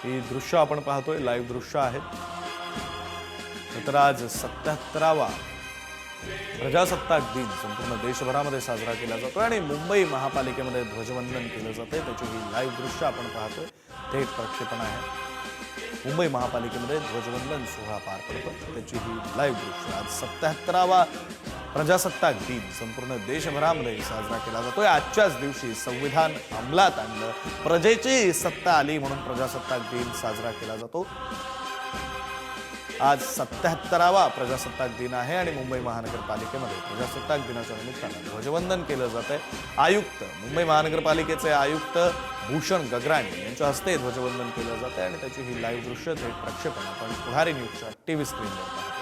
ही दृश्य आपण पाहतोय, लाईव्ह दृश्य आहेत. तर आज 77वा प्रजासत्ताक दिन संपूर्ण देशभरामध्ये साजरा केला जातोय आणि मुंबई महापालिकेमध्ये ध्वजवंदन केलं जातंय. त्याची ही लाईव्ह दृश्य आपण पाहतोय, थेट प्रक्षेपण आहे. मुंबई महापालिकेमध्ये ध्वजवंदन सोहळा पार पडतो, त्याची ही लाईव्ह दृश्य. आज 77वा प्रजासत्ताक दिन संपूर्ण देशभरामध्ये साजरा केला जातोय. आजच्याच दिवशी संविधान अंमलात आणलं, प्रजेची सत्ता आली म्हणून प्रजासत्ताक दिन साजरा केला जातो. आज 77वा प्रजासत्ताक दिन आहे आणि मुंबई महानगरपालिकेमध्ये प्रजासत्ताक दिनाच्या निमित्तानं ध्वजवंदन केलं जातंय. मुंबई महानगरपालिकेचे आयुक्त भूषण गगराणी यांच्या हस्ते ध्वजवंदन केलं जातंय आणि त्याची ही लाईव्ह दृश्य थेट प्रक्षेपण आपण पुढारी न्यूजच्या टीव्ही स्क्रीनवर पाहतो.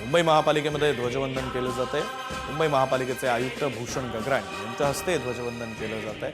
मुंबई महापालिकेमध्ये ध्वजवंदन केलं जातंय. मुंबई महापालिकेचे आयुक्त भूषण गगराणी यांच्या हस्ते ध्वजवंदन केलं जातंय.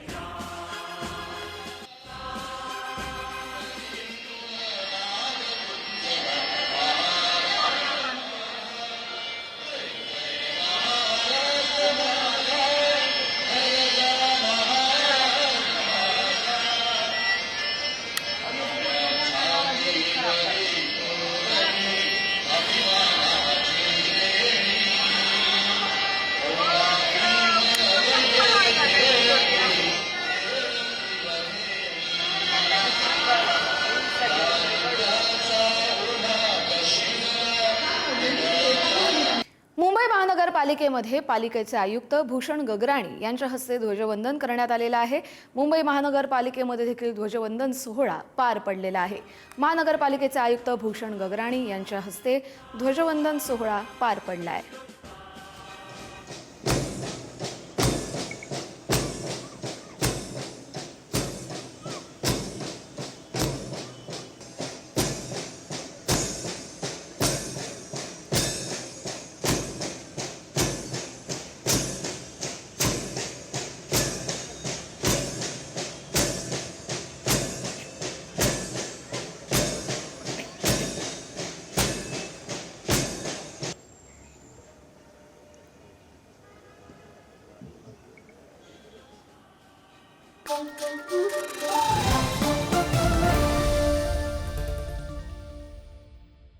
मुंबई महानगरपालिकेमध्ये पालिकेचे आयुक्त भूषण गगराणी यांच्या हस्ते ध्वजवंदन करण्यात आलेलं आहे. मुंबई महानगरपालिकेमध्ये देखील ध्वजवंदन सोहळा पार पडलेला आहे. महानगरपालिकेचे आयुक्त भूषण गगराणी यांच्या हस्ते ध्वजवंदन सोहळा पार पडला आहे. Thank you.